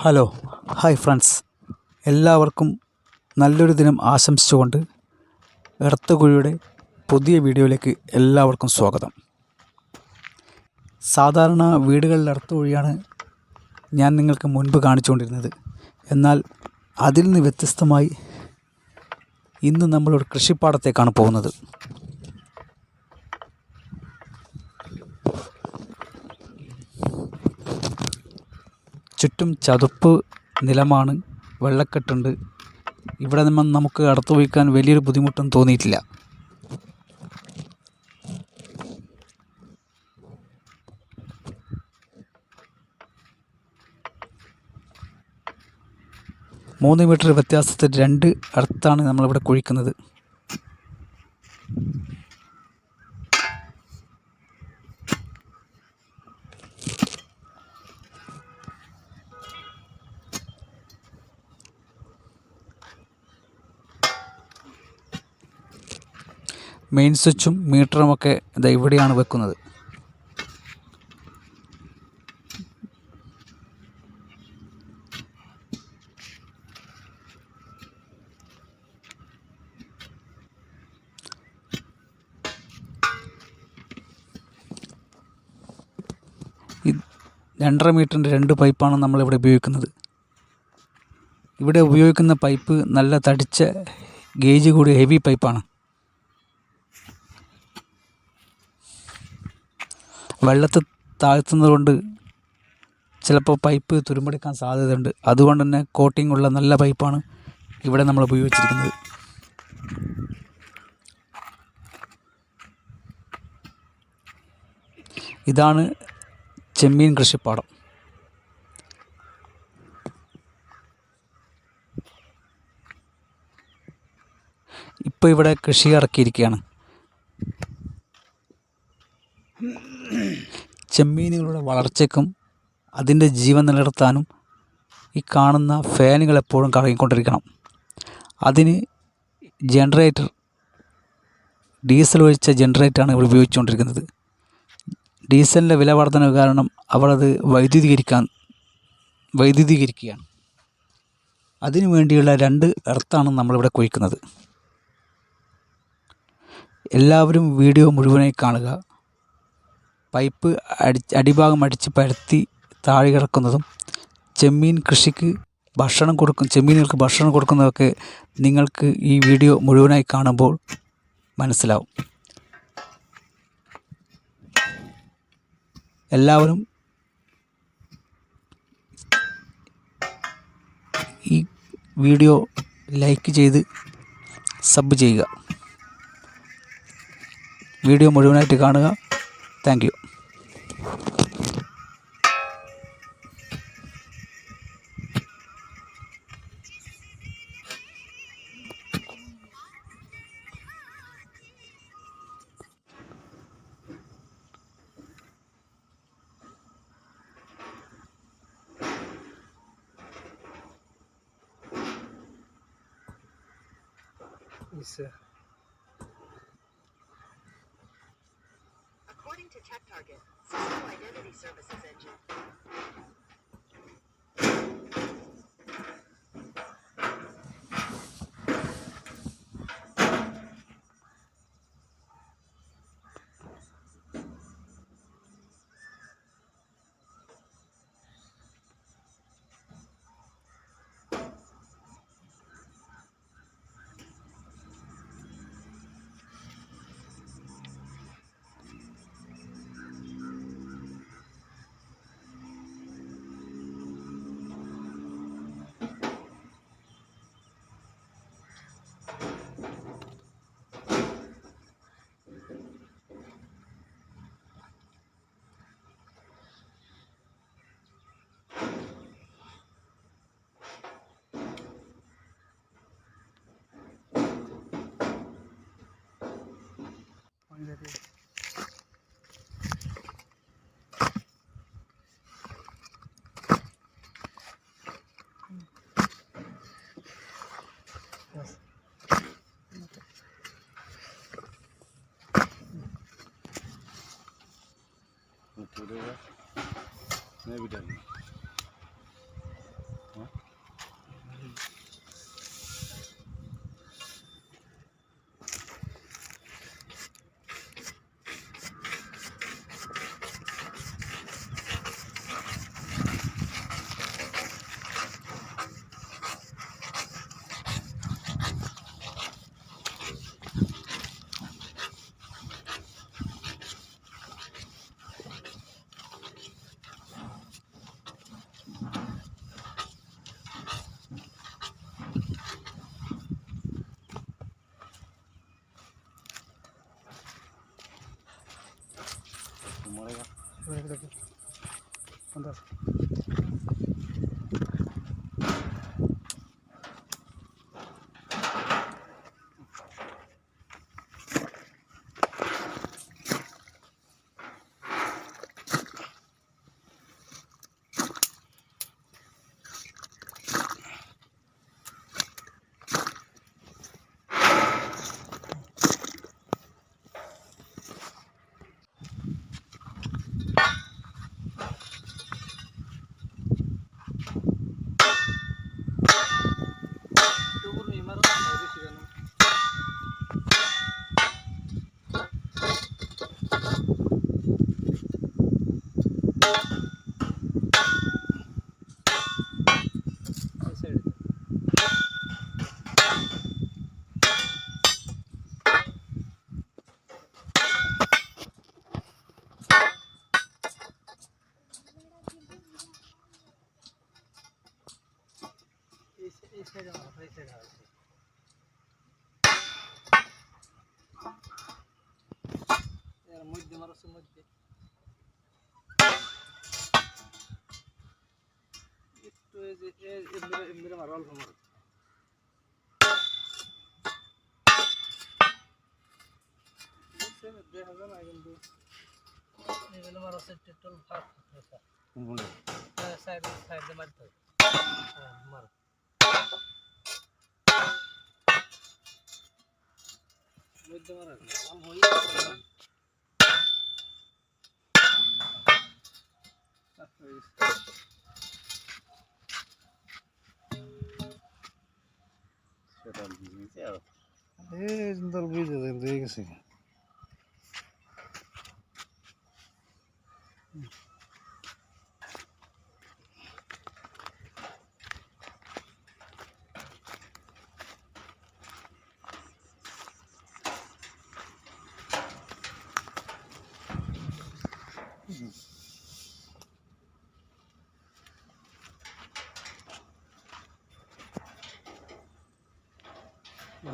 Hello hi friends, എല്ലാവർക്കും നല്ലൊരു ദിനം ആശംസിച്ചുകൊണ്ട് എർത്തുകുഴിയുടെ പുതിയ വീഡിയോയിലേക്ക് എല്ലാവർക്കും സ്വാഗതം. സാധാരണ വീടുകളിൽ എർത്തുകുഴിയാണ് ഞാൻ നിങ്ങൾക്ക് മുൻപ് കാണിച്ചുകൊണ്ടിരുന്നത്. എന്നാൽ അതിൽ നിന്ന് വ്യത്യസ്തമായി ഇന്ന് നമ്മളൊരു കൃഷിപ്പാടത്തേക്കാണ് പോകുന്നത്. ചുറ്റും ചതുപ്പ് നിലമാണ്, വെള്ളക്കെട്ടുണ്ട്. ഇവിടെ നമുക്ക് അടുത്ത് പോയിക്കാൻ വലിയൊരു ബുദ്ധിമുട്ടൊന്നും തോന്നിയിട്ടില്ല. മൂന്ന് മീറ്റർ വ്യത്യാസത്തിൽ 2 എർത്താണ് നമ്മളിവിടെ കുഴിക്കുന്നത്. മെയിൻ സ്വിച്ചും മീറ്ററുമൊക്കെ ഇതാ ഇവിടെയാണ് വെക്കുന്നത്. ഈ 2.5 മീറ്ററിൻ്റെ 2 പൈപ്പാണ് നമ്മളിവിടെ ഉപയോഗിക്കുന്നത്. ഇവിടെ ഉപയോഗിക്കുന്ന പൈപ്പ് നല്ല തടിച്ച ഗേജ് കൂടിയ ഹെവി പൈപ്പാണ്. വെള്ളത്തിൽ താഴ്ത്തുന്നതുകൊണ്ട് ചിലപ്പോൾ പൈപ്പ് തുരുമ്പെടുക്കാൻ സാധ്യതയുണ്ട്. അതുകൊണ്ട് തന്നെ കോട്ടിംഗ് ഉള്ള നല്ല പൈപ്പാണ് ഇവിടെ നമ്മൾ ഉപയോഗിച്ചിരിക്കുന്നത്. ഇതാണ് ചെമ്മീൻ കൃഷിപ്പാടം. ഇപ്പോൾ ഇവിടെ കൃഷി ഇറക്കിയിരിക്കുകയാണ്. ചെമ്മീനുകളുടെ വളർച്ചയ്ക്കും അതിൻ്റെ ജീവൻ നിലനിർത്താനും ഈ കാണുന്ന ഫാനുകൾ എപ്പോഴും കറങ്ങിക്കൊണ്ടിരിക്കണം. അതിന് ജനറേറ്റർ, ഡീസൽ ഒഴിച്ച ജനറേറ്ററാണ് ഇവിടെ ഉപയോഗിച്ചുകൊണ്ടിരിക്കുന്നത്. ഡീസലിൻ്റെ വില വർധന കാരണം അവരത് വൈദ്യുതീകരിക്കുകയാണ്. അതിനു വേണ്ടിയുള്ള 2 എർത്താണ് നമ്മളിവിടെ കുഴിക്കുന്നത്. എല്ലാവരും വീഡിയോ മുഴുവനായി കാണുക. പൈപ്പ് അടിഭാഗം അടിച്ച് പരത്തി താഴെ കിടക്കുന്നതും ചെമ്മീനുകൾക്ക് ഭക്ഷണം കൊടുക്കുന്നതൊക്കെ നിങ്ങൾക്ക് ഈ വീഡിയോ മുഴുവനായി കാണുമ്പോൾ മനസ്സിലാവും. എല്ലാവരും ഈ വീഡിയോ ലൈക്ക് ചെയ്ത് സബ് ചെയ്യുക. വീഡിയോ മുഴുവനായിട്ട് കാണുക. Thank you. According to TechTarget, Cisco Identity Services Engine. मैं भी डालूंगा। মধ্যে মারছে মধ্যে একটু এই যে এমনি মারো অল্প মারো দেখা যায় না কিন্তু এগুলো মারো সেট টোল ফাট সাইড সাইডে মারতে হবে মারো মধ্যে মারো অল্প হই দল বুঝে দিয়ে গেছে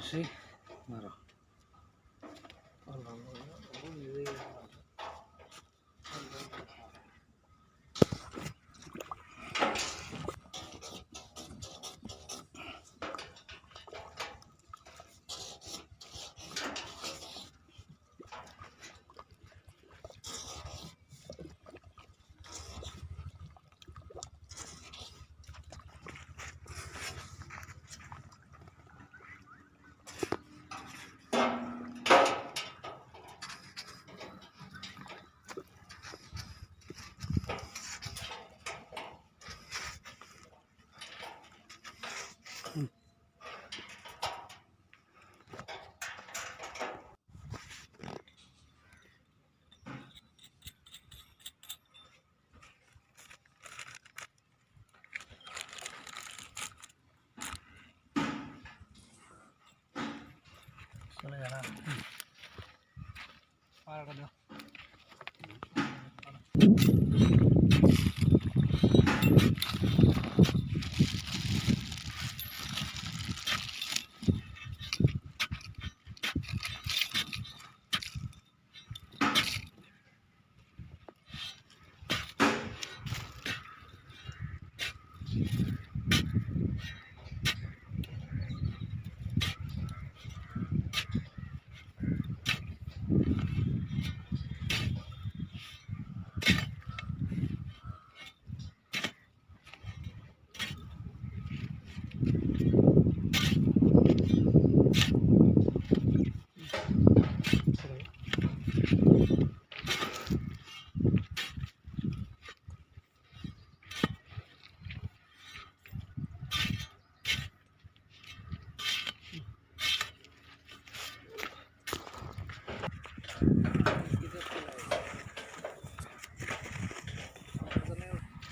Sí, claro. चले जाना पार कर दो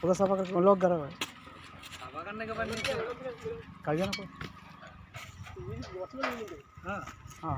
उधर सफा करके लॉक करा हुआ है साफा करने के बाद नीचे कर दिया ना कोई हाँ हाँ